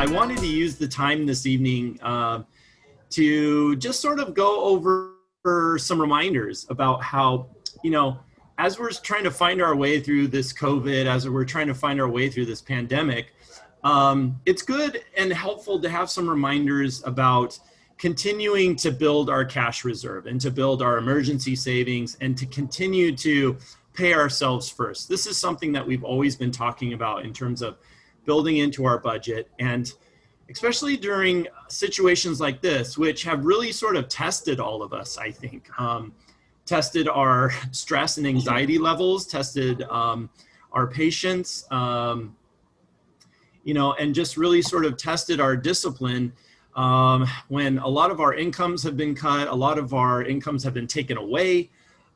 I wanted to use the time this evening to just sort of go over some reminders about how, as we're trying to find our way through this COVID, as we're trying to find our way through this pandemic, it's good and helpful to have some reminders about continuing to build our cash reserve and to build our emergency savings and to continue to pay ourselves first. This is something that we've always been talking about in terms of building into our budget, and especially during situations like this, which have really sort of tested all of us, I think. Tested our stress and anxiety levels, tested our patience, and just really sort of tested our discipline when a lot of our incomes have been cut, a lot of our incomes have been taken away,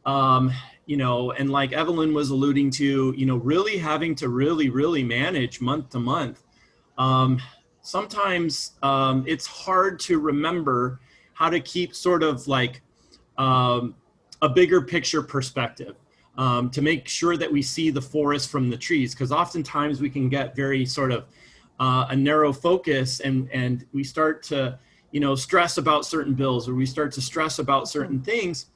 and like Evelyn was alluding to, really having to really manage month to month. Sometimes it's hard to remember how to keep sort of like a bigger picture perspective, to make sure that we see the forest from the trees, because oftentimes we can get very sort of a narrow focus and we start to, stress about certain bills, or we start to stress about certain things,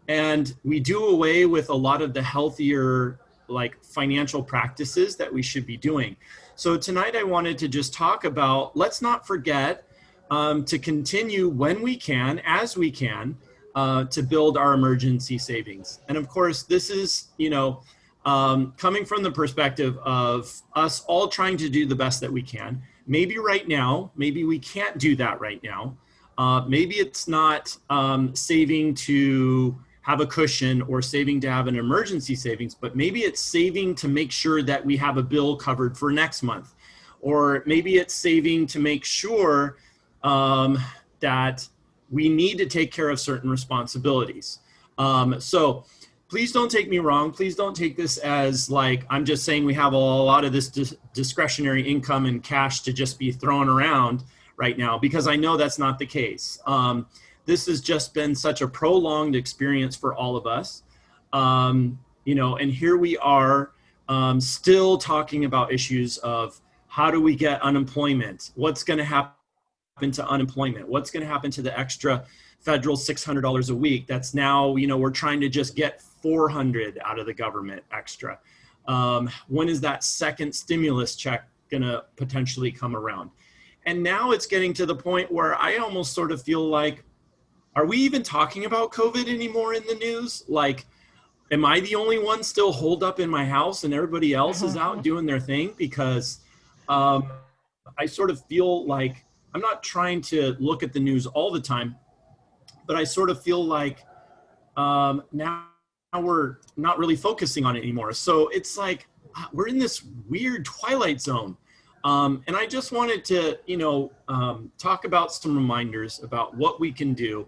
and we do away with a lot of the healthier like financial practices that we should be doing. So tonight I wanted to just talk about, let's not forget to continue when we can, as we can, to build our emergency savings. And of course, this is, coming from the perspective of us all trying to do the best that we can. Maybe right now, maybe we can't do that right now. Maybe it's not saving to have a cushion or saving to have an emergency savings, but maybe it's saving to make sure that we have a bill covered for next month. Or maybe it's saving to make sure that we need to take care of certain responsibilities. So please don't take me wrong. Please don't take this as like, I'm just saying we have a lot of this discretionary income and cash to just be thrown around right now, because I know that's not the case. This has just been such a prolonged experience for all of us. And here we are still talking about issues of how do we get unemployment? What's going to happen to unemployment? What's going to happen to the extra federal $600 a week? That's now, we're trying to just get $400 out of the government extra. When is that second stimulus check going to potentially come around? And now it's getting to the point where I almost sort of feel like, are we even talking about COVID anymore in the news? Like, am I the only one still holed up in my house and everybody else is out doing their thing? Because I sort of feel like, I'm not trying to look at the news all the time, but I sort of feel like now we're not really focusing on it anymore. So it's like, we're in this weird twilight zone. And I just wanted to, talk about some reminders about what we can do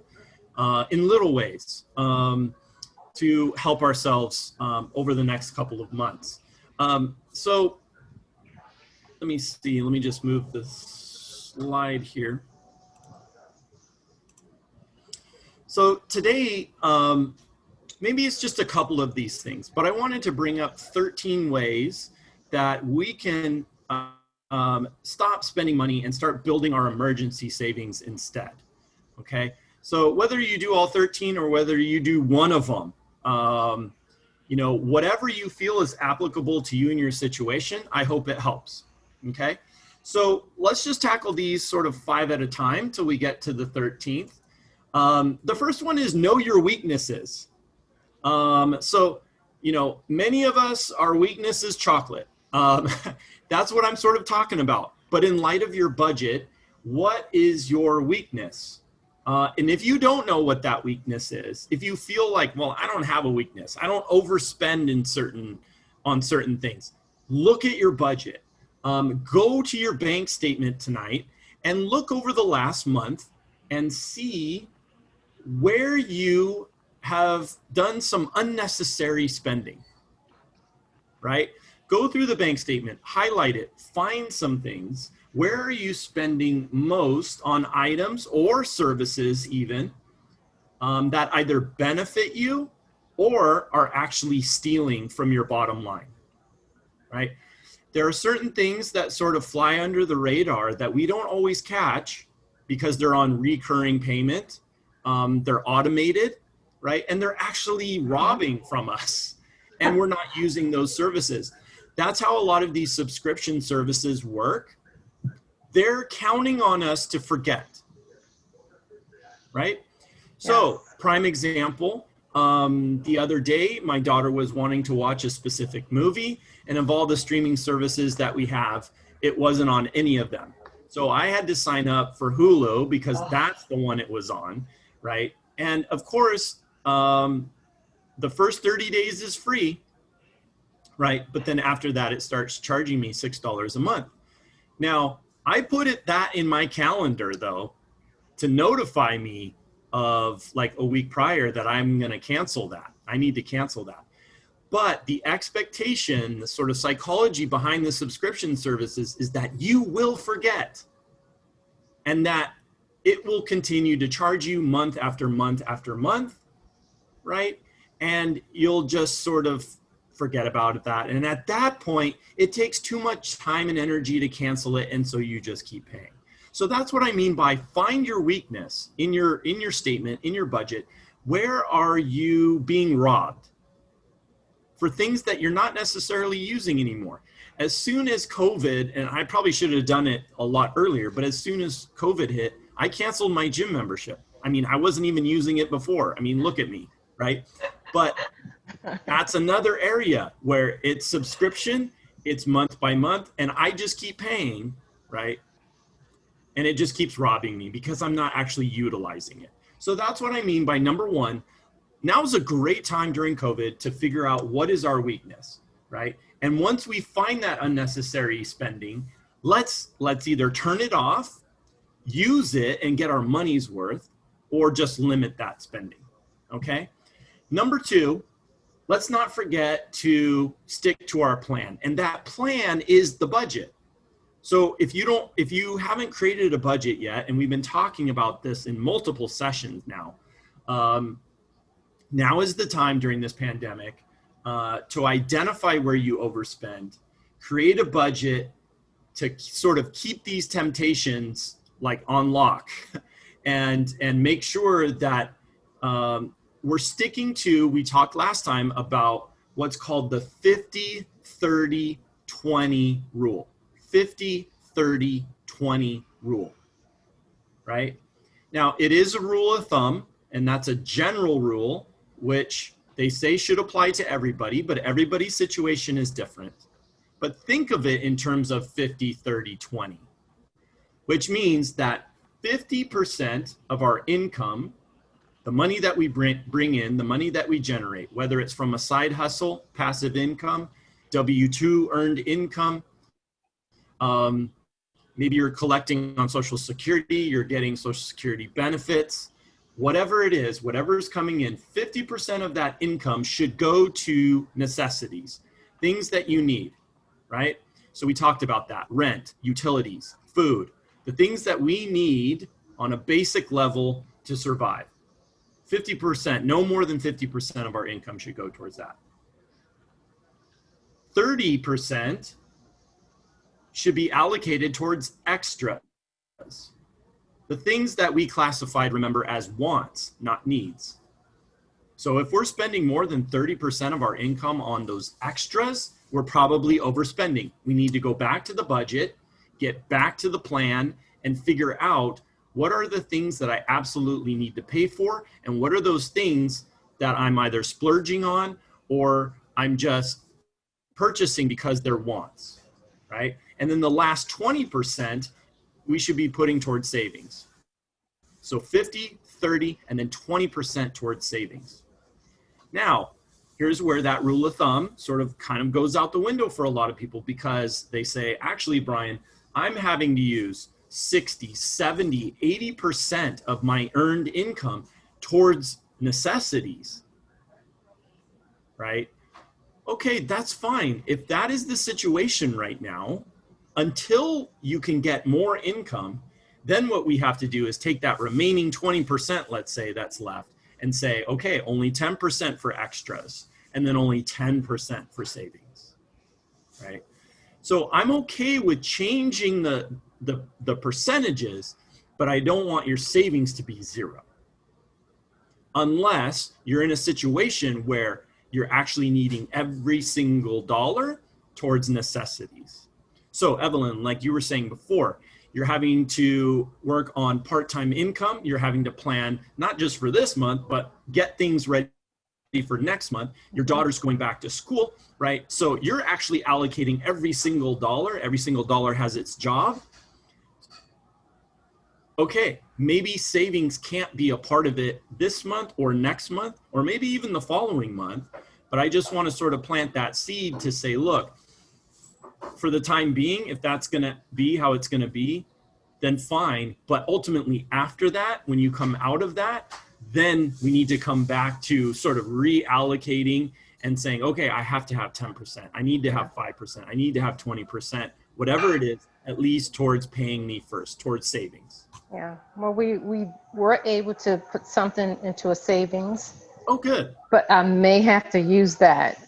in little ways to help ourselves over the next couple of months. So let me see, let me just move the slide here. So today, maybe it's just a couple of these things, but I wanted to bring up 13 ways that we can stop spending money and start building our emergency savings instead, okay? So whether you do all 13 or whether you do one of them, whatever you feel is applicable to you and your situation, I hope it helps, okay? So let's just tackle these sort of 5 at a time till we get to the 13th. The first one is know your weaknesses. So, many of us, our weakness is chocolate. That's what I'm sort of talking about. But in light of your budget, what is your weakness? And if you don't know what that weakness is, if you feel like, well, I don't have a weakness, I don't overspend on certain things, look at your budget. Go to your bank statement tonight and look over the last month and see where you have done some unnecessary spending, right? Go through the bank statement, highlight it, find some things. Where are you spending most on items or services even that either benefit you or are actually stealing from your bottom line? right? There are certain things that sort of fly under the radar that we don't always catch because they're on recurring payment. They're automated, right? And they're actually robbing from us, and we're not using those services. That's how a lot of these subscription services work. They're counting on us to forget, right? So, prime example, the other day, my daughter was wanting to watch a specific movie, and of all the streaming services that we have, it wasn't on any of them. So I had to sign up for Hulu because that's the one it was on, right? And of course, the first 30 days is free, right? But then after that, it starts charging me $6 a month. Now, I put that in my calendar, though, to notify me of like a week prior that I'm going to cancel that. I need to cancel that. But the expectation, the sort of psychology behind the subscription services is that you will forget, and that it will continue to charge you month after month after month, right? And you'll just sort of forget about that. And at that point, it takes too much time and energy to cancel it, and so you just keep paying. So that's what I mean by find your weakness in your statement, in your budget. Where are you being robbed for things that you're not necessarily using anymore? As soon as COVID, and I probably should have done it a lot earlier, but as soon as COVID hit, I canceled my gym membership. I mean, I wasn't even using it before. I mean, look at me, right? But that's another area where it's subscription, it's month by month, and I just keep paying, right? And it just keeps robbing me because I'm not actually utilizing it. So that's what I mean by number one. Now is a great time during COVID to figure out what is our weakness, right? And once we find that unnecessary spending, let's either turn it off, use it and get our money's worth, or just limit that spending, okay? Number two, let's not forget to stick to our plan. And that plan is the budget. So if you haven't created a budget yet, and we've been talking about this in multiple sessions now, now is the time during this pandemic to identify where you overspend, create a budget to sort of keep these temptations like on lock, and make sure that we're sticking to, we talked last time about what's called the 50-30-20 rule. 50-30-20 rule, right? Now, it is a rule of thumb, and that's a general rule, which they say should apply to everybody, but everybody's situation is different. But think of it in terms of 50-30-20, which means that 50% of our income, the money that we bring in, the money that we generate, whether it's from a side hustle, passive income, W-2 earned income, maybe you're collecting on Social Security, you're getting Social Security benefits, whatever it is, whatever's coming in, 50% of that income should go to necessities, things that you need, right? So we talked about that: rent, utilities, food, the things that we need on a basic level to survive. 50%, no more than 50% of our income should go towards that. 30% should be allocated towards extras. The things that we classified, remember, as wants, not needs. So if we're spending more than 30% of our income on those extras, we're probably overspending. We need to go back to the budget, get back to the plan, and figure out what are the things that I absolutely need to pay for, and what are those things that I'm either splurging on or I'm just purchasing because they're wants, right? And then the last 20%, we should be putting towards savings. So 50, 30, and then 20% towards savings. Now, here's where that rule of thumb sort of kind of goes out the window for a lot of people, because they say, actually, Brian, I'm having to use 60, 70, 80% of my earned income towards necessities, right? Okay, that's fine. If that is the situation right now, until you can get more income, then what we have to do is take that remaining 20%, let's say, that's left, and say, okay, only 10% for extras, and then only 10% for savings. right? So I'm okay with changing the percentages, but I don't want your savings to be zero. Unless you're in a situation where you're actually needing every single dollar towards necessities. So Evelyn, like you were saying before, you're having to work on part-time income. You're having to plan not just for this month, but get things ready for next month. Your daughter's going back to school, right? So you're actually allocating every single dollar. Every single dollar has its job. Okay, maybe savings can't be a part of it this month or next month, or maybe even the following month. But I just want to sort of plant that seed to say, look, for the time being, if that's going to be how it's going to be, then fine. But ultimately, after that, when you come out of that, then we need to come back to sort of reallocating and saying, okay, I have to have 10%. I need to have 5%. I need to have 20%, whatever it is, at least towards paying me first, towards savings. Yeah. Well, we were able to put something into a savings. Oh, good. But I may have to use that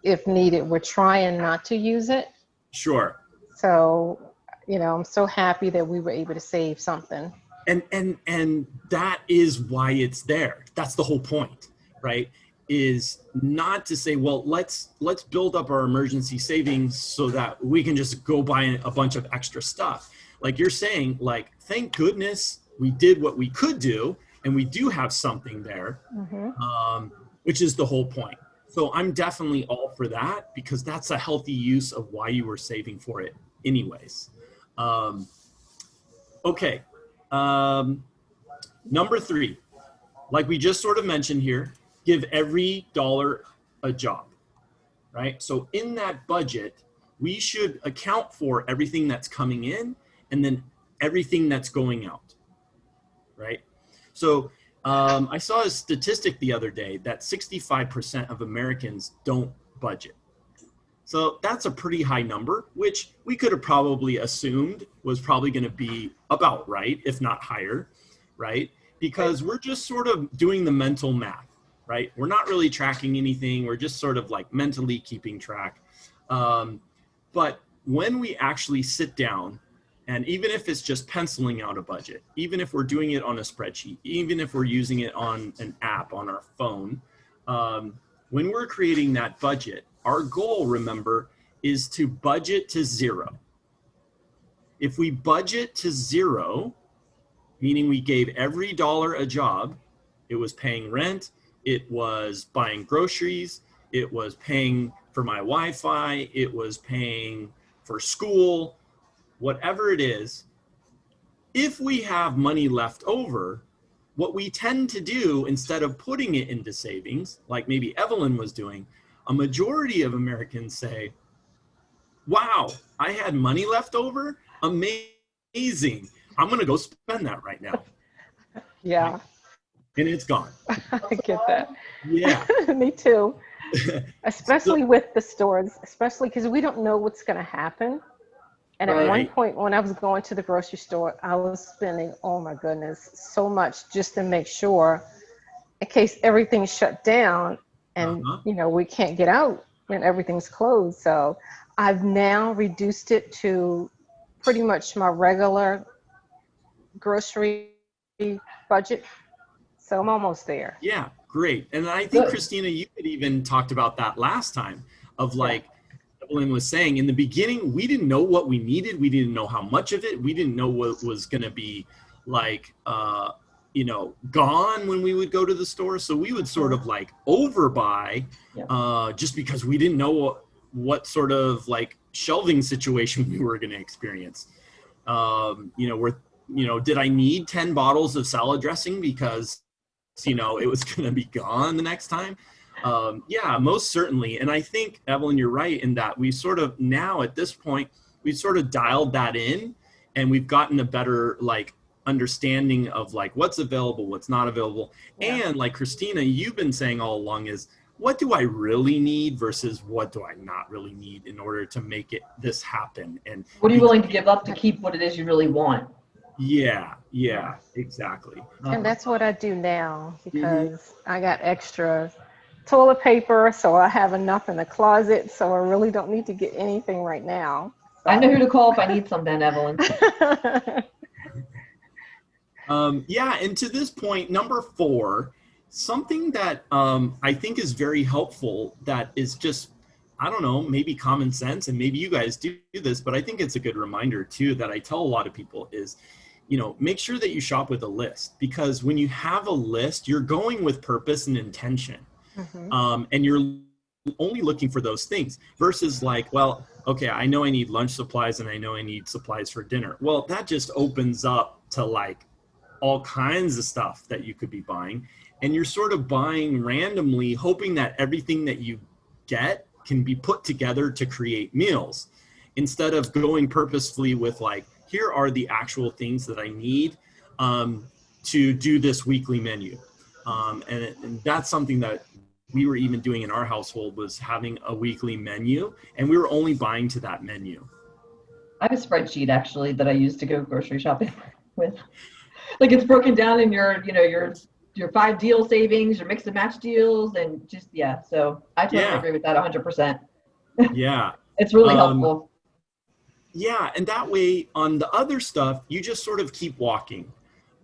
if needed. We're trying not to use it. Sure. So, I'm so happy that we were able to save something. And that is why it's there. That's the whole point, right? Is not to say, well, let's build up our emergency savings so that we can just go buy a bunch of extra stuff. Like you're saying, like, thank goodness we did what we could do, and we do have something there, which is the whole point. So I'm definitely all for that, because that's a healthy use of why you were saving for it anyways. Okay. Number 3, like we just sort of mentioned here, give every dollar a job, right? So in that budget, we should account for everything that's coming in and then everything that's going out, right? So I saw a statistic the other day that 65% of Americans don't budget. So that's a pretty high number, which we could have probably assumed was probably going to be about right, if not higher, right? Because we're just sort of doing the mental math, right? We're not really tracking anything. We're just sort of like mentally keeping track. But when we actually sit down, and even if it's just penciling out a budget, even if we're doing it on a spreadsheet, even if we're using it on an app on our phone, when we're creating that budget, our goal, remember, is to budget to zero. If we budget to zero, meaning we gave every dollar a job, it was paying rent, it was buying groceries, it was paying for my Wi-Fi, it was paying for school, whatever it is. If we have money left over, what we tend to do, instead of putting it into savings, like maybe Evelyn was doing, a majority of Americans say, wow, I had money left over? Amazing. I'm going to go spend that right now. Yeah. And it's gone. I get that. Yeah. Me too. Especially with the stores, especially because we don't know what's going to happen. And at one point when I was going to the grocery store, I was spending, oh my goodness, so much just to make sure in case everything's shut down and, we can't get out when everything's closed. So I've now reduced it to pretty much my regular grocery budget. So I'm almost there. Yeah, great. And I think, Christina, you had even talked about that last time of like, Evelyn was saying, in the beginning, we didn't know what we needed. We didn't know how much of it. We didn't know what was going to be like, gone when we would go to the store. So we would sort of like overbuy just because we didn't know what sort of like shelving situation we were going to experience. Did I need 10 bottles of salad dressing because, it was going to be gone the next time? Yeah, most certainly. And I think, Evelyn, you're right in that we sort of now at this point, we've sort of dialed that in and we've gotten a better like understanding of like what's available, what's not available. Yeah. And like Christina, you've been saying all along is, what do I really need versus what do I not really need in order to make this happen? And what are you willing to give up to keep what it is you really want? Yeah, exactly. And that's what I do now because I got extra toilet paper, so I have enough in the closet, so I really don't need to get anything right now. I know who to call if I need some then, Evelyn. Yeah, and to this point, number 4, something that I think is very helpful that is just, I don't know, maybe common sense, and maybe you guys do this, but I think it's a good reminder too that I tell a lot of people is, make sure that you shop with a list, because when you have a list, you're going with purpose and intention. And you're only looking for those things versus like, well, okay, I know I need lunch supplies and I know I need supplies for dinner. Well, that just opens up to like all kinds of stuff that you could be buying, and you're sort of buying randomly, hoping that everything that you get can be put together to create meals, instead of going purposefully with like, here are the actual things that I need to do this weekly menu. And that's something that we were even doing in our household, was having a weekly menu, and we were only buying to that menu. I have a spreadsheet actually that I use to go grocery shopping with. Like, it's broken down in your 5 deal savings, your mix and match deals, and just, yeah. So I totally agree with that 100%. Yeah. It's really helpful. Yeah. And that way on the other stuff, you just sort of keep walking.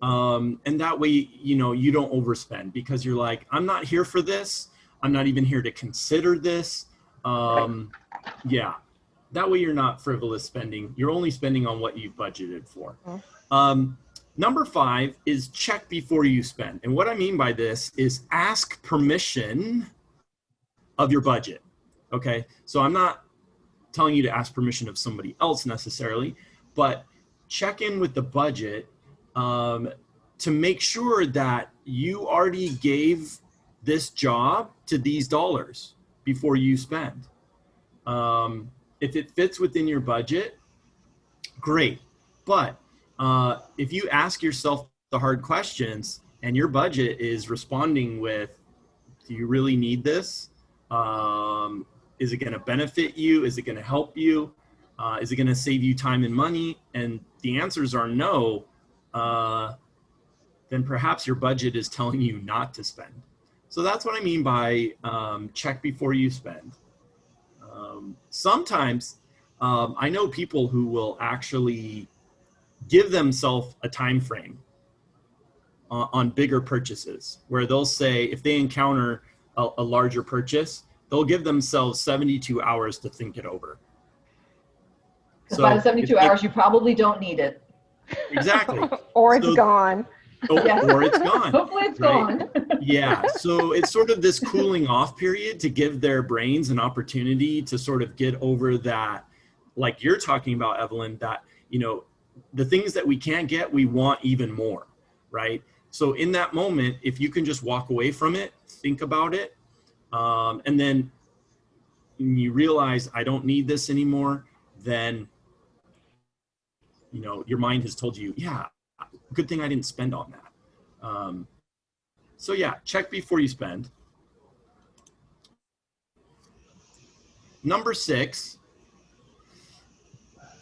And that way, you don't overspend, because you're like, I'm not here for this. I'm not even here to consider this. Yeah. That way you're not frivolous spending. You're only spending on what you've budgeted for. Number 5 is check before you spend. And what I mean by this is ask permission of your budget. Okay. So I'm not telling you to ask permission of somebody else necessarily, but check in with the budget to make sure that you already gave this job to these dollars before you spend. If it fits within your budget, great. But if you ask yourself the hard questions and your budget is responding with, do you really need this? Is it going to benefit you? Is it going to help you? Is it going to save you time and money? And the answers are no. Then perhaps your budget is telling you not to spend. So that's what I mean by check before you spend. Sometimes I know people who will actually give themselves a time frame on bigger purchases, where they'll say if they encounter a larger purchase, they'll give themselves 72 hours to think it over. So by the 72 hours, you probably don't need it. Exactly. Or it's gone. Or it's gone. Hopefully it's gone. Yeah. So it's sort of this cooling off period to give their brains an opportunity to sort of get over that, like you're talking about, Evelyn, that, the things that we can't get, we want even more, right? So in that moment, if you can just walk away from it, think about it, and then you realize I don't need this anymore, then, your mind has told you, yeah, good thing I didn't spend on that. So yeah, check before you spend. Number 6,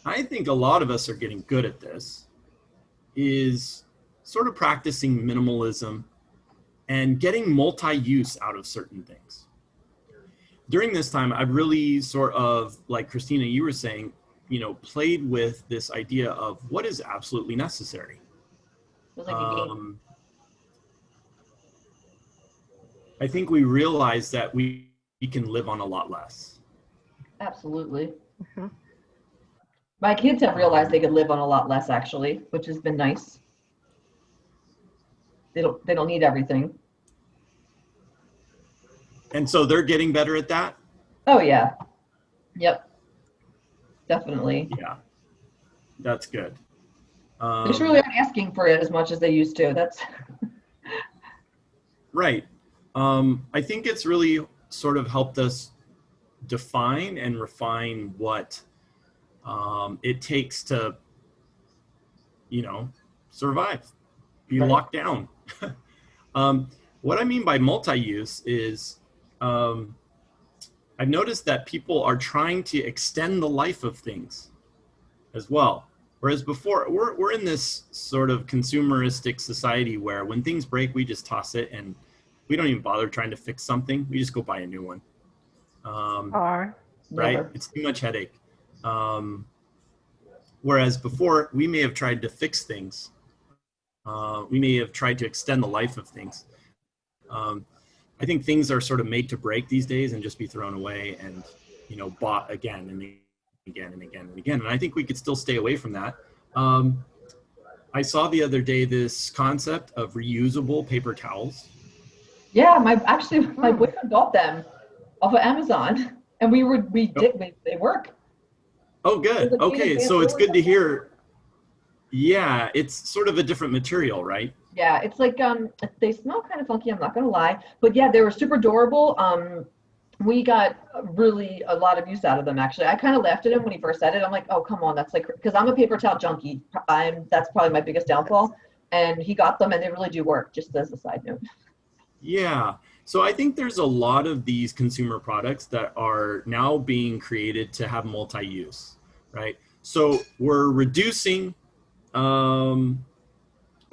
I think a lot of us are getting good at this, is sort of practicing minimalism and getting multi-use out of certain things. During this time, I've really sort of, like Christina, you were saying, played with this idea of what is absolutely necessary. I think we realize that we can live on a lot less. Absolutely. Mm-hmm. My kids have realized they could live on a lot less, actually, which has been nice. They don't need everything. And so they're getting better at that? Oh, yeah. Yep. Definitely. Yeah. That's good. They just really aren't asking for it as much as they used to. That's right. I think it's really sort of helped us define and refine what it takes to, survive, be locked down. What I mean by multi-use is I've noticed that people are trying to extend the life of things as well. Whereas before, we're in this sort of consumeristic society where when things break, we just toss it and we don't even bother trying to fix something. We just go buy a new one. Or Right? Never. It's too much headache. Whereas before, we may have tried to fix things. We may have tried to extend the life of things. I think things are sort of made to break these days and just be thrown away and, you know, bought again and again and again and again. And I think we could still stay away from that. I saw the other day this concept of reusable paper towels. Yeah, my boyfriend bought them off of Amazon, and they work. Oh, good. Okay, so it's good to hear. Yeah, it's sort of a different material, right? Yeah, it's like they smell kind of funky, I'm not gonna lie, but yeah, they were super durable. We got really a lot of use out of them, actually. I kind of laughed at him when he first said it. I'm like, oh, come on, that's like, because I'm a paper towel junkie. That's probably my biggest downfall. And he got them, and they really do work, just as a side note. Yeah. So I think there's a lot of these consumer products that are now being created to have multi-use, right? So we're reducing our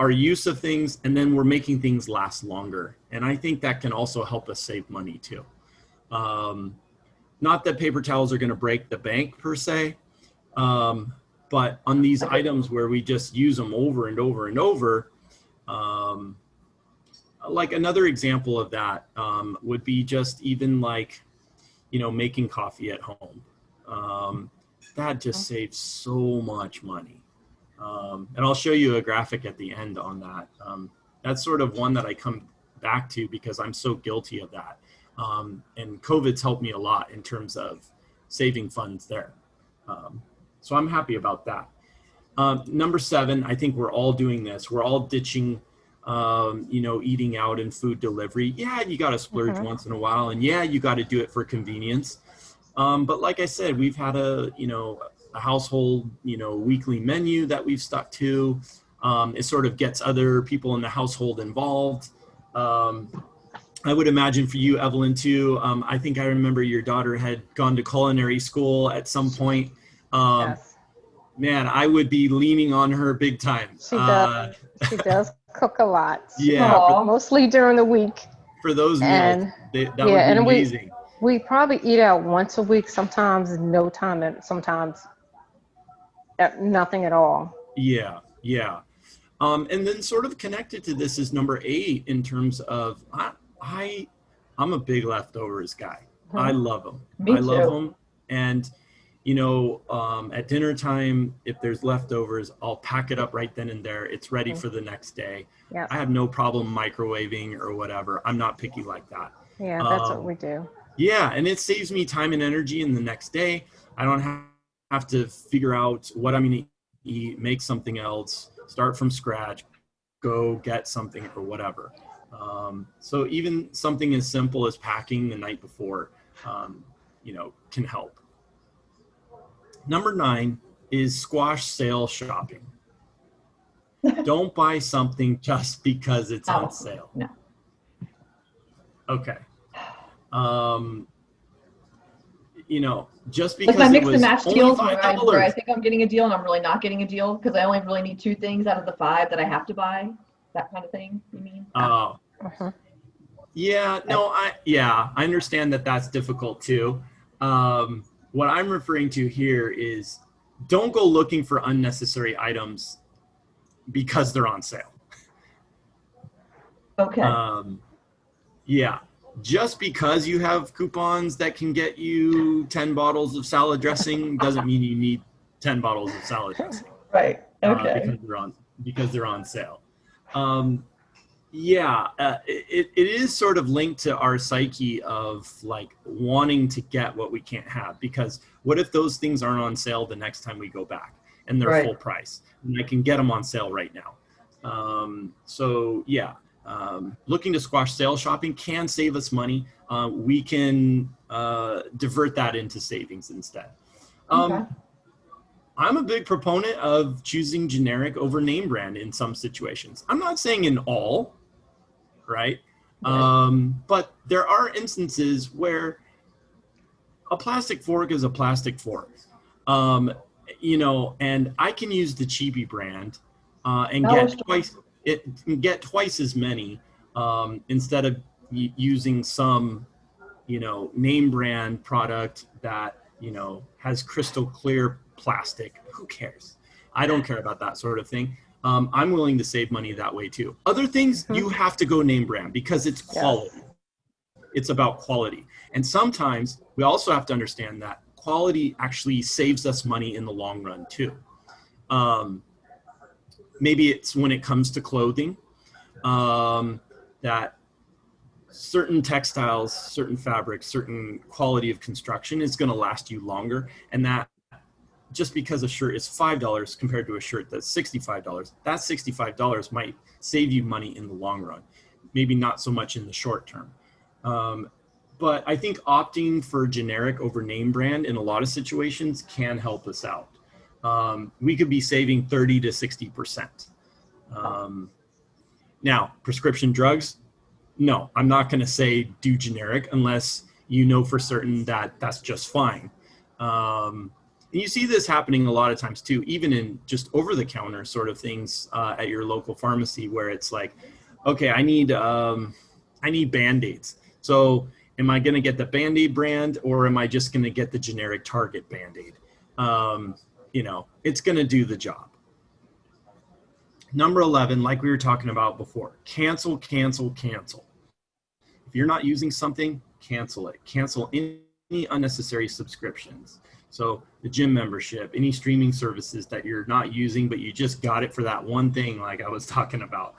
use of things, and then we're making things last longer. And I think that can also help us save money too. Not that paper towels are going to break the bank per se, but on these items where we just use them over and over and over, like another example of that would be just even like, you know, making coffee at home. That just saves so much money. And I'll show you a graphic at the end on that. That's sort of one that I come back to because I'm so guilty of that. And COVID's helped me a lot in terms of saving funds there. So I'm happy about that. Number 7, I think we're all doing this. We're all ditching, you know, eating out and food delivery. Yeah, you got to splurge once in a while. And yeah, you got to do it for convenience. But like I said, we've had a household, you know, weekly menu that we've stuck to. It sort of gets other people in the household involved. I would imagine for you, Evelyn, too. I think I remember your daughter had gone to culinary school at some point. yes, Man, I would be leaning on her big time. she does. She does cook a lot. Yeah, Mostly during the week. for those meals, And that would be amazing. We probably eat out once a week. Sometimes no time, and sometimes nothing at all. Yeah, yeah. And then sort of connected to this is number 8 in terms of I'm a big leftovers guy. I love them. Me I love too. them. And, you know, at dinner time, if there's leftovers, I'll pack it up right then and there. It's ready for the next day. Yeah. I have no problem microwaving or whatever. I'm not picky like that. Yeah, that's what we do. Yeah, and it saves me time and energy in the next day. I don't have to figure out what I'm going to eat, make something else, start from scratch, go get something or whatever. So even something as simple as packing the night before, you know, can help. Number 9 is squash sale shopping. Don't buy something just because it's on sale. No. Okay. You know, just because Like my it mix was and match only deals $5, where I think I'm getting a deal and I'm really not getting a deal because I only really need 2 things out of the 5 that I have to buy. That kind of thing, you mean? Oh. Yeah, no, I understand that that's difficult too. What I'm referring to here is don't go looking for unnecessary items because they're on sale. Okay. Yeah, just because you have coupons that can get you 10 bottles of salad dressing doesn't mean you need 10 bottles of salad dressing. Right. Okay. Because they're on sale. It is sort of linked to our psyche of like wanting to get what we can't have, because what if those things aren't on sale the next time we go back and they're full price and I can get them on sale right now. Looking to squash sale shopping can save us money. We can divert that into savings instead. Okay. I'm a big proponent of choosing generic over name brand in some situations. I'm not saying in all, right? But there are instances where a plastic fork is a plastic fork, you know, and I can use the cheapy brand and get twice as many instead of using some, name brand product that, has crystal clear plastic. Who cares? I don't care about that sort of thing. I'm willing to save money that way too. Other things, you have to go name brand because it's quality. Yes. It's about quality. And sometimes we also have to understand that quality actually saves us money in the long run too. Maybe it's when it comes to clothing, that certain textiles, certain fabrics, certain quality of construction is going to last you longer. And that just because a shirt is $5 compared to a shirt that's $65, that $65 might save you money in the long run. Maybe not so much in the short term. But I think opting for generic over name brand in a lot of situations can help us out. We could be saving 30 to 60%. Now, prescription drugs, no, I'm not going to say do generic unless you know for certain that that's just fine. And you see this happening a lot of times too, even in just over-the-counter sort of things at your local pharmacy, where it's like, okay, I need Band-Aids. So am I going to get the Band-Aid brand, or am I just going to get the generic Target Band-Aid? It's going to do the job. Number 11, like we were talking about before, cancel, cancel, cancel. If you're not using something, cancel it. Cancel any unnecessary subscriptions. So the gym membership, any streaming services that you're not using, but you just got it for that one thing like I was talking about.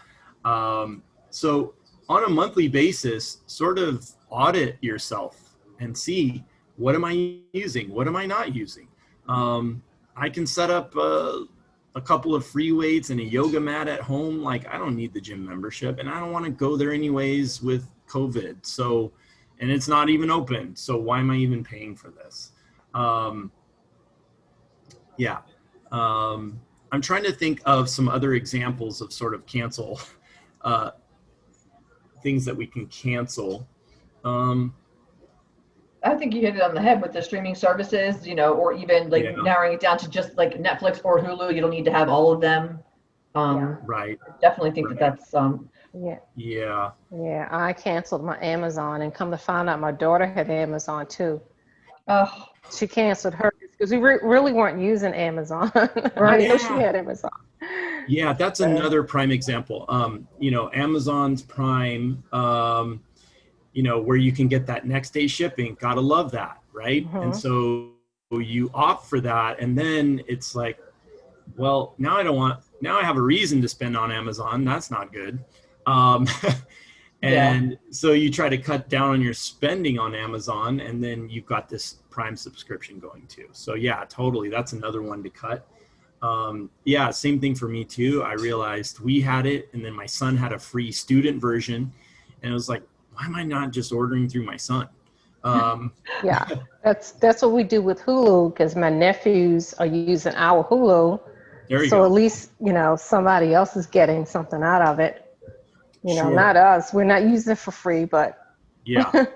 So on a monthly basis, sort of audit yourself and see, what am I using? What am I not using? I can set up a couple of free weights and a yoga mat at home. Like, I don't need the gym membership, and I don't want to go there anyways with COVID. So, and it's not even open. So why am I even paying for this? I'm trying to think of some other examples of sort of cancel, things that we can cancel. I think you hit it on the head with the streaming services, or even narrowing it down to just like Netflix or Hulu. You don't need to have all of them. Right. Definitely think that's Yeah, I canceled my Amazon, and come to find out my daughter had Amazon too. Oh. She canceled hers because we really weren't using Amazon. Right. I know she had Amazon. Yeah, that's another prime example. Amazon's Prime, where you can get that next day shipping. Gotta love that, right? Mm-hmm. And so you opt for that, and then it's like, well, now I have a reason to spend on Amazon. That's not good. So you try to cut down on your spending on Amazon, and then you've got this Prime subscription going too. So yeah, totally. That's another one to cut. Same thing for me too. I realized we had it, and then my son had a free student version, and it was like, why am I not just ordering through my son? That's what we do with Hulu, because my nephews are using our Hulu. So at least, somebody else is getting something out of it. Not us. We're not using it for free, but. Yeah.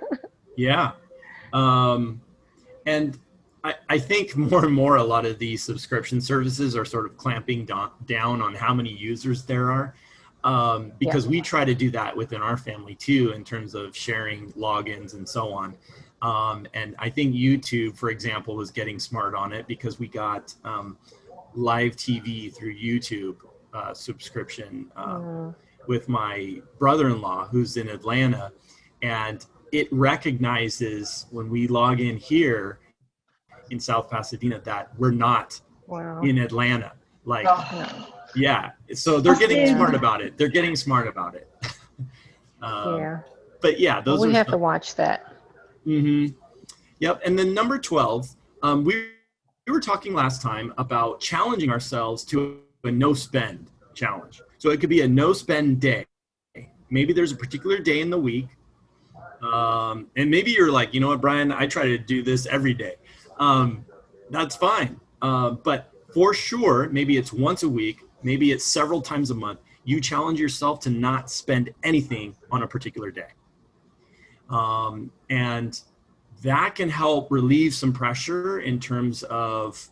And I think more and more, a lot of these subscription services are sort of clamping down on how many users there are. Because we try to do that within our family too, in terms of sharing logins and so on. And I think YouTube, for example, was getting smart on it, because we got live TV through YouTube subscription with my brother-in-law who's in Atlanta, and it recognizes when we log in here in South Pasadena that we're not in Atlanta. Yeah, so they're getting smart about it. But yeah, we have to watch that. Mm-hmm. Yep. And then number 12, we were talking last time about challenging ourselves to a no spend challenge. So it could be a no spend day. Maybe there's a particular day in the week. And maybe you're like, you know what, Brian, I try to do this every day. That's fine. But for sure, maybe it's once a week, maybe it's several times a month. You challenge yourself to not spend anything on a particular day. And that can help relieve some pressure in terms of,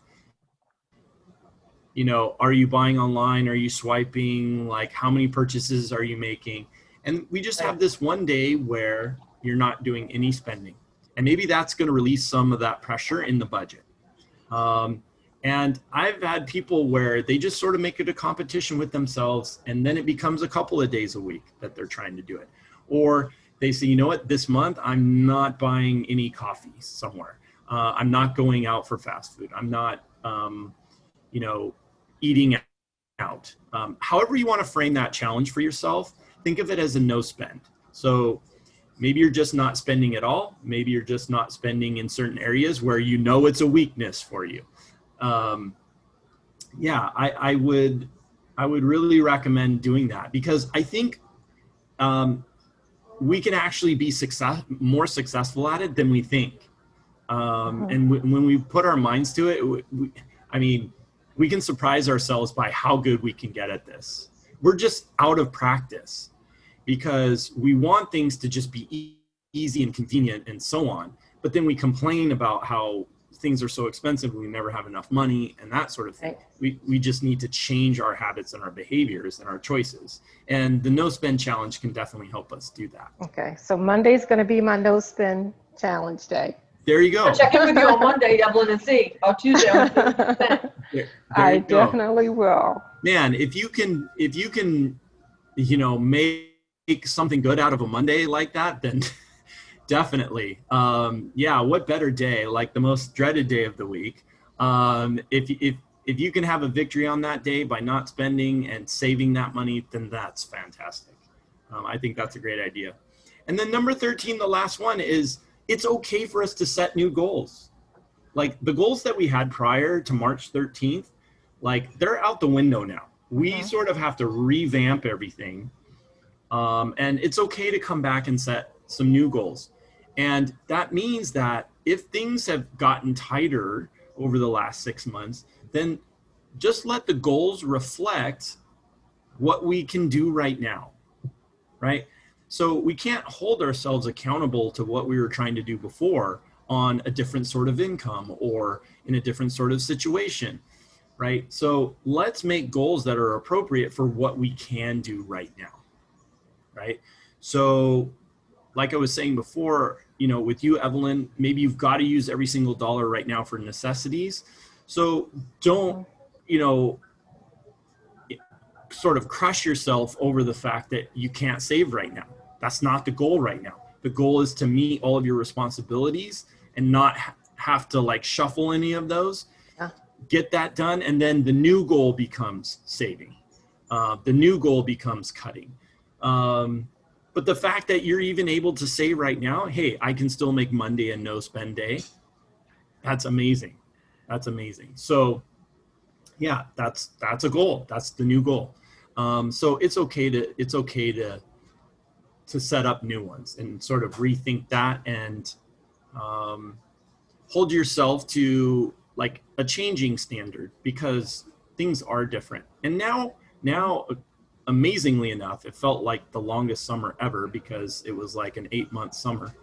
are you buying online? Are you swiping? Like, how many purchases are you making? And we just have this one day where you're not doing any spending. And maybe that's going to release some of that pressure in the budget. And I've had people where they just sort of make it a competition with themselves, and then it becomes a couple of days a week that they're trying to do it. Or they say, you know what, this month I'm not buying any coffee somewhere. I'm not going out for fast food. I'm not, eating out. However you want to frame that challenge for yourself, think of it as a no spend. So maybe you're just not spending at all. Maybe you're just not spending in certain areas where you know it's a weakness for you. I would really recommend doing that, because I think we can actually be more successful at it than we think. And when we put our minds to it, we can surprise ourselves by how good we can get at this. We're just out of practice because we want things to just be easy and convenient and so on. But then we complain about how things are so expensive, we never have enough money and that sort of thing. Right. We just need to change our habits and our behaviors and our choices. And the no spend challenge can definitely help us do that. Okay, so Monday's going to be my no spend challenge day. There you go. I'll check in with you on Monday, Evelyn, and see. Or Tuesday. I definitely will. Man, if you can, make something good out of a Monday like that, then definitely. What better day, like the most dreaded day of the week. If you can have a victory on that day by not spending and saving that money, then that's fantastic. I think that's a great idea. And then number 13, the last one, is it's okay for us to set new goals. Like the goals that we had prior to March 13th, like they're out the window now. We sort of have to revamp everything. And it's okay to come back and set some new goals. And that means that if things have gotten tighter over the last 6 months, then just let the goals reflect what we can do right now, right? So we can't hold ourselves accountable to what we were trying to do before on a different sort of income or in a different sort of situation, right? So let's make goals that are appropriate for what we can do right now, right? So like I was saying before, with you, Evelyn, maybe you've got to use every single dollar right now for necessities. So don't, sort of crush yourself over the fact that you can't save right now. That's not the goal right now. The goal is to meet all of your responsibilities and not have to like shuffle any of those. Yeah. Get that done. And then the new goal becomes saving. The new goal becomes cutting. But the fact that you're even able to say right now, hey, I can still make Monday a no spend day. That's amazing. That's amazing. So yeah, that's a goal. That's the new goal. So it's okay to set up new ones and sort of rethink that and hold yourself to like a changing standard, because things are different. And now amazingly enough, it felt like the longest summer ever because it was like an 8-month summer.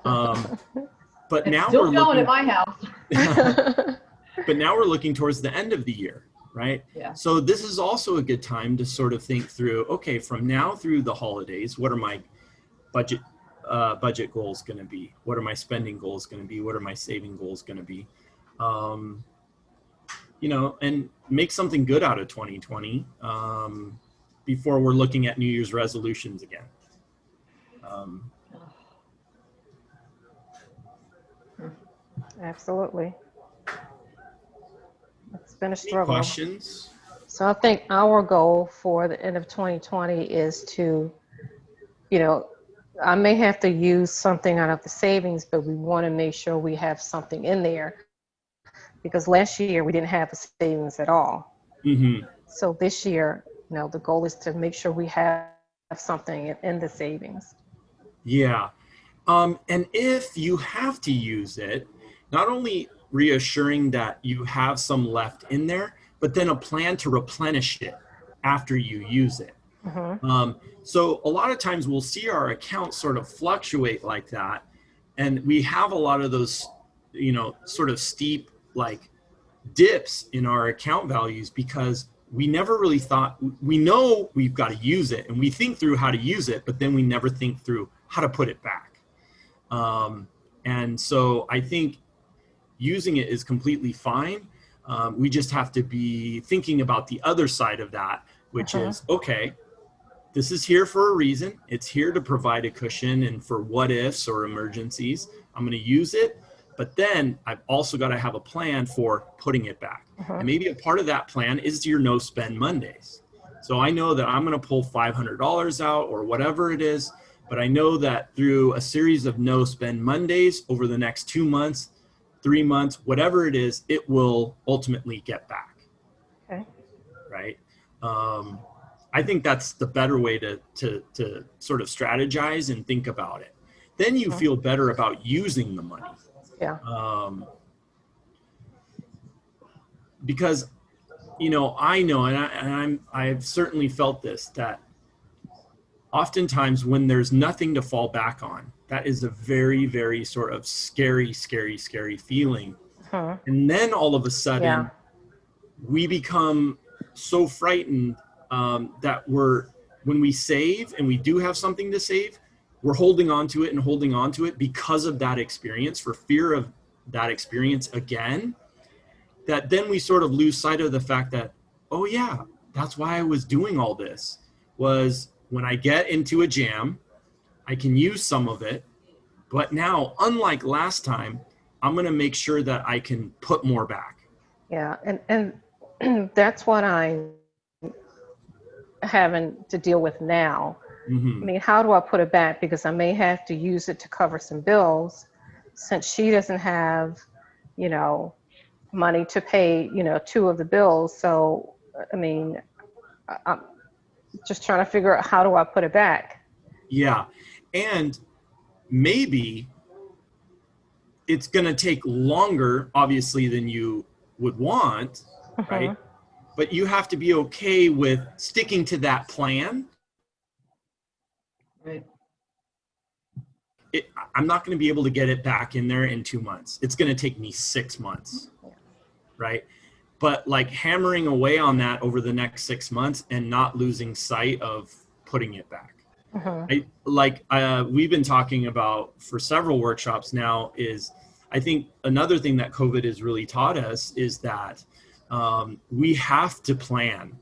But now still going at my house. But now we're looking towards the end of the year, right? Yeah. So this is also a good time to sort of think through, okay, from now through the holidays, what are my budget goals going to be? What are my spending goals going to be? What are my saving goals going to be? And make something good out of 2020 before we're looking at New Year's resolutions again. Absolutely. It's been a struggle. Any questions? So I think our goal for the end of 2020 is to, I may have to use something out of the savings, but we want to make sure we have something in there, because last year we didn't have a savings at all. Mm-hmm. So this year, the goal is to make sure we have something in the savings. Yeah. And if you have to use it, not only reassuring that you have some left in there, but then a plan to replenish it after you use it. Mm-hmm. So a lot of times we'll see our accounts sort of fluctuate like that. And we have a lot of those, sort of steep like dips in our account values because we never really thought, we know we've got to use it and we think through how to use it, but then we never think through how to put it back. And so I think using it is completely fine. We just have to be thinking about the other side of that, which is, okay, this is here for a reason. It's here to provide a cushion and for what ifs or emergencies. I'm going to use it, but then I've also got to have a plan for putting it back. And maybe a part of that plan is your no spend Mondays. So I know that I'm going to pull $500 out or whatever it is, but I know that through a series of no spend Mondays over the next 2 months, 3 months, whatever it is, it will ultimately get back. Okay. Right. I think that's the better way to sort of strategize and think about it. Then you feel better about using the money. Yeah. Because, you know, and I've certainly felt this, that oftentimes when there's nothing to fall back on, that is a very, very sort of scary feeling. And then all of a sudden we become so frightened that when we save and we do have something to save, we're holding on to it because of that experience, for fear of that experience again, that then we sort of lose sight of the fact that, oh yeah, that's why I was doing all this, was when I get into a jam, I can use some of it, but now, unlike last time, I'm going to make sure that I can put more back. Yeah, and that's what I'm having to deal with now. I mean, how do I put it back? Because I may have to use it to cover some bills, since she doesn't have, you know, money to pay, you know, 2 of the bills. So, I mean, I'm just trying to figure out, how do I put it back? Yeah. And maybe it's going to take longer, obviously, than you would want, right? But you have to be okay with sticking to that plan. Right. I'm not going to be able to get it back in there in 2 months. It's going to take me 6 months, right? But like hammering away on that over the next 6 months and not losing sight of putting it back. We've been talking about for several workshops now is, I think another thing that COVID has really taught us is that we have to plan.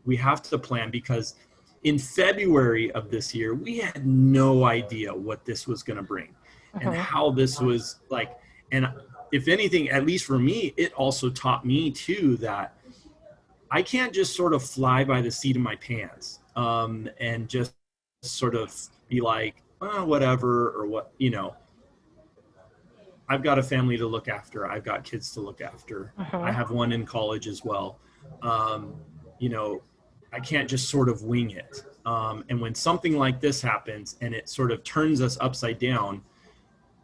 We have to plan, because in February of this year, we had no idea what this was going to bring and how this was like. And if anything, at least for me, it also taught me too that I can't just sort of fly by the seat of my pants and just sort of be like, oh, whatever, or what, you know. I've got a family to look after. I've got kids to look after. I have one in college as well. You know, I can't just sort of wing it. And when something like this happens and it sort of turns us upside down,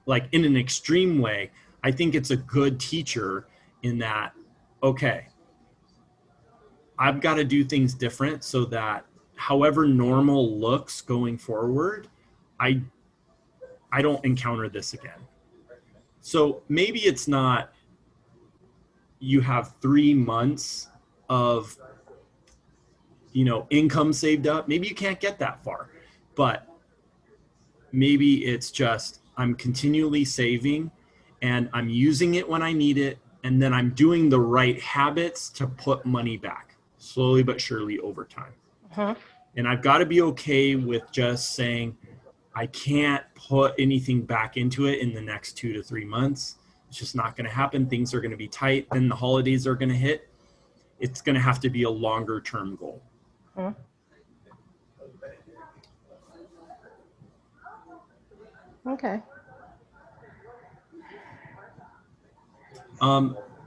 like in an extreme way, I think it's a good teacher in that, okay, I've got to do things different so that however normal looks going forward, I don't encounter this again. So maybe it's not you have 3 months of, you know, income saved up. Maybe you can't get that far, but maybe it's just I'm continually saving and I'm using it when I need it. And then I'm doing the right habits to put money back slowly but surely over time. And I've got to be okay with just saying, I can't put anything back into it in the next 2 to 3 months. It's just not going to happen. Things are going to be tight. Then the holidays are going to hit. It's going to have to be a longer term goal. Okay.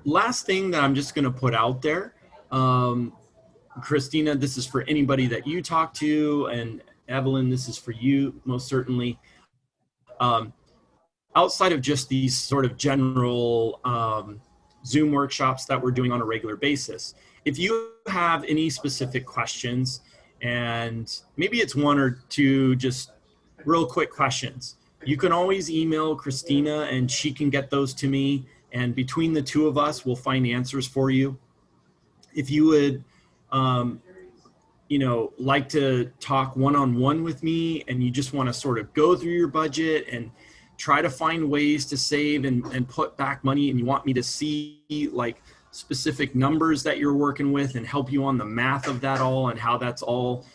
Last thing that I'm just going to put out there, Christina, this is for anybody that you talk to, and Evelyn, this is for you most certainly. Outside of just these sort of general Zoom workshops that we're doing on a regular basis, if you have any specific questions, and maybe it's 1 or 2 just real quick questions, you can always email Christina and she can get those to me. And between the 2 of us, we'll find answers for you. If you would like to talk one-on-one with me, and you just want to sort of go through your budget and try to find ways to save and put back money, and you want me to see like specific numbers that you're working with and help you on the math of that all and how that's all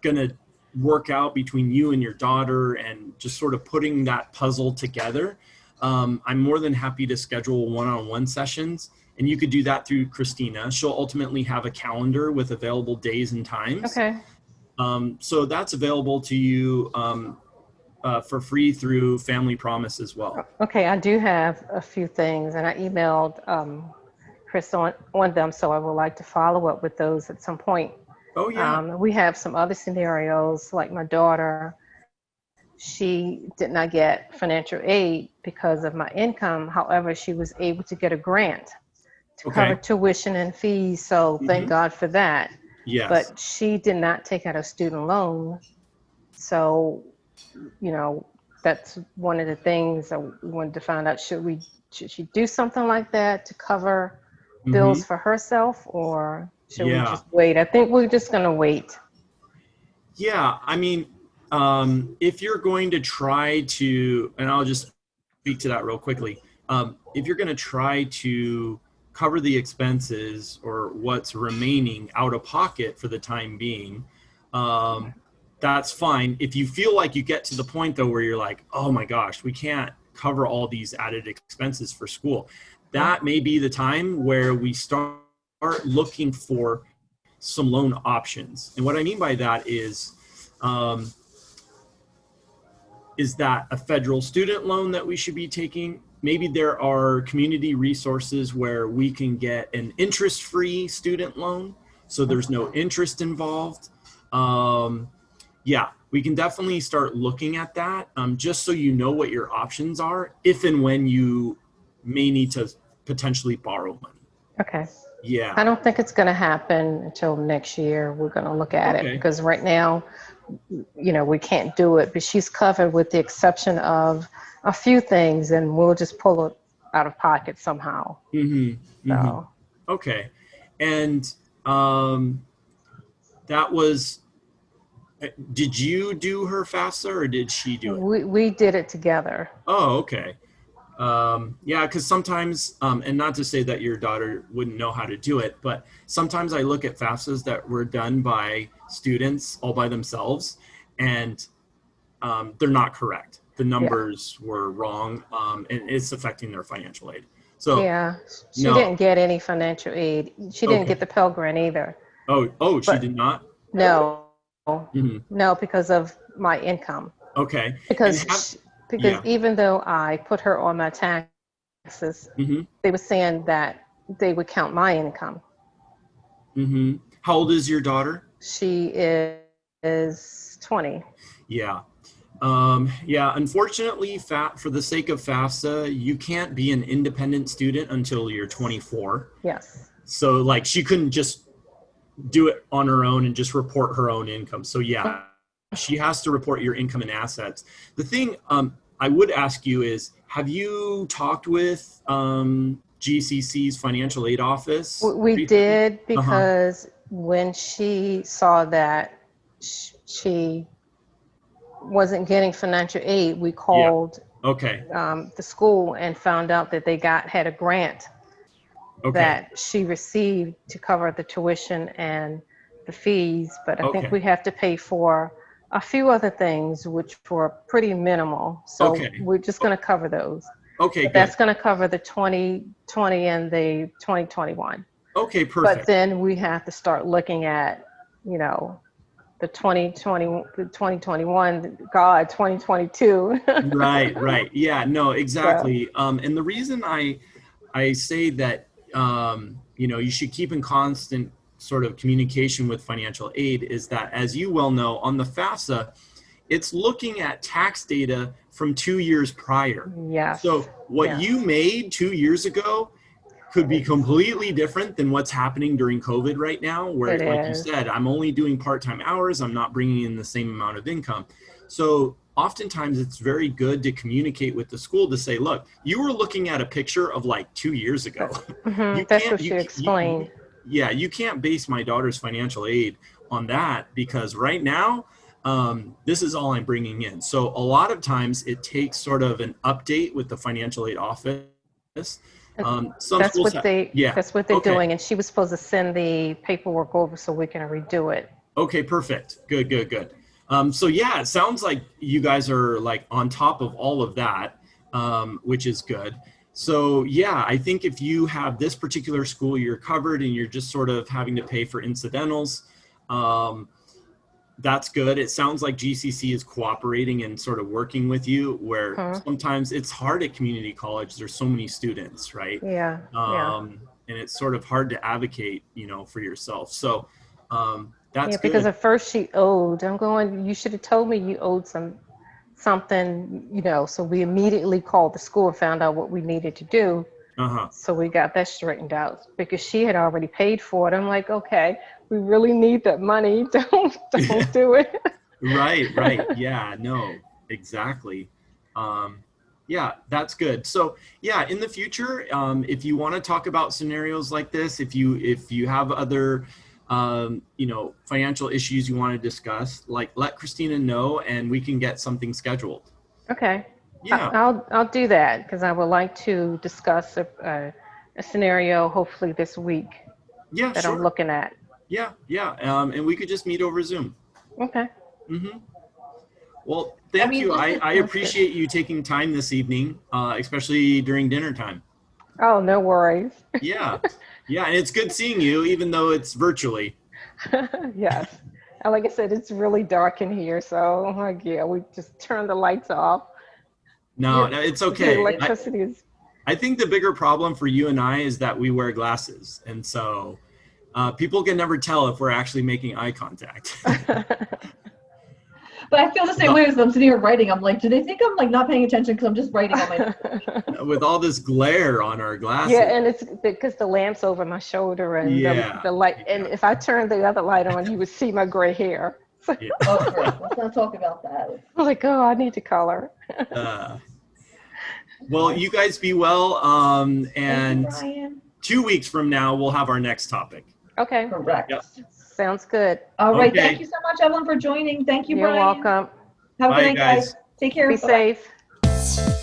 going to work out between you and your daughter and just sort of putting that puzzle together, I'm more than happy to schedule one-on-one sessions. And you could do that through Christina. She'll ultimately have a calendar with available days and times. Okay. So that's available to you for free through Family Promise as well. Okay, I do have a few things, and I emailed Chris on them, so I would like to follow up with those at some point. Oh, yeah. We have some other scenarios, like my daughter. She did not get financial aid because of my income. However, she was able to get a grant to cover tuition and fees, so thank God for that. Yes. But she did not take out a student loan, so that's one of the things I wanted to find out. Should she do something like that to cover bills for herself, or should we just wait? I think we're just going to wait. Yeah, I mean, if you're going to try to, and I'll just speak to that real quickly. If you're going to try to cover the expenses or what's remaining out of pocket for the time being, that's fine. If you feel like you get to the point though where you're like, oh my gosh, we can't cover all these added expenses for school, that may be the time where we start looking for some loan options. And what I mean by that is that a federal student loan that we should be taking? Maybe there are community resources where we can get an interest-free student loan, so there's no interest involved. Yeah, we can definitely start looking at that, just so you know what your options are if and when you may need to potentially borrow money. Okay. Yeah. I don't think it's going to happen until next year. We're going to look at it because right now, we can't do it, but she's covered with the exception of a few things, and we'll just pull it out of pocket somehow. So. Okay. And that was, did you do her FAFSA or did she do it? We did it together. Oh, okay. Yeah, because sometimes, and not to say that your daughter wouldn't know how to do it, but sometimes I look at FAFSAs that were done by students all by themselves, and they're not correct. The numbers were wrong, and it's affecting their financial aid. So yeah, she didn't get any financial aid. She didn't get the Pell Grant either. She did not? No, no, because of my income. Okay. Because even though I put her on my taxes, they were saying that they would count my income. How old is your daughter? She is 20. Yeah. Unfortunately, for the sake of FAFSA, you can't be an independent student until you're 24. Yes. So like she couldn't just do it on her own and just report her own income. So yeah, she has to report your income and assets. The thing I would ask you is, have you talked with GCC's financial aid office? We did, because when she saw that she wasn't getting financial aid, we called the school and found out that they had a grant that she received to cover the tuition and the fees. But I think we have to pay for a few other things which were pretty minimal. So we're just going to cover those. Okay, good. That's going to cover the 2020 and the 2021. Okay, perfect. But then we have to start looking at, the 2020, the 2021, 2022. Right. Yeah, no, exactly. And the reason I say that, you should keep in constant sort of communication with financial aid is that, as you well know, on the FAFSA, it's looking at tax data from 2 years prior. Yes. So what you made 2 years ago could be completely different than what's happening during COVID right now, where, like you said, I'm only doing part-time hours. I'm not bringing in the same amount of income. So oftentimes it's very good to communicate with the school to say, look, you were looking at a picture of like 2 years ago. That's what she explained. yeah, you can't base my daughter's financial aid on that, because right now, this is all I'm bringing in. So a lot of times it takes sort of an update with the financial aid office. Some That's schools what they, yeah. that's what they're Okay. doing. And she was supposed to send the paperwork over so we can redo it. Okay, perfect. Good, good, good. So yeah, it sounds like you guys are like on top of all of that, which is good. So yeah, I think if you have this particular school, you're covered and you're just sort of having to pay for incidentals. That's good. It sounds like GCC is cooperating and sort of working with you, where sometimes it's hard at community college. There's so many students, right? Yeah. And it's sort of hard to advocate, for yourself. So that's Yeah, because good. at first she owed. I'm going, you should have told me you owed something, so we immediately called the school and found out what we needed to do. So we got that straightened out because she had already paid for it. I'm like, okay, we really need that money. Don't do it. Right. Yeah, no, exactly. Yeah, that's good. So yeah, in the future, if you want to talk about scenarios like this, if you have other financial issues you want to discuss, like let Christina know and we can get something scheduled. Okay. Yeah. I'll do that because I would like to discuss a scenario hopefully this week Yeah, that sure. I'm looking at. Yeah. And we could just meet over Zoom. Okay. Well, thank you. I appreciate you taking time this evening, especially during dinner time. Oh, no worries. Yeah. And it's good seeing you, even though it's virtually. Yes. And like I said, it's really dark in here. So we just turn the lights off. No, it's okay. The electricity is. I think the bigger problem for you and I is that we wear glasses. And so people can never tell if we're actually making eye contact. But I feel the same way as I'm sitting here writing. I'm like, do they think I'm like not paying attention because I'm just writing on my with all this glare on our glasses. Yeah, and it's because the lamp's over my shoulder and the light. And if I turned the other light on, you would see my gray hair. Oh, great. Let's not talk about that. I'm like, oh, I need to color. Well, you guys be well. And Thank you, 2 weeks from now, we'll have our next topic. Okay. Correct. Yep. Sounds good. All right. Okay. Thank you so much, Evelyn, for joining. Thank you, You're Brian. welcome. Have a Bye, good night, guys. Take care. Be Bye-bye. safe.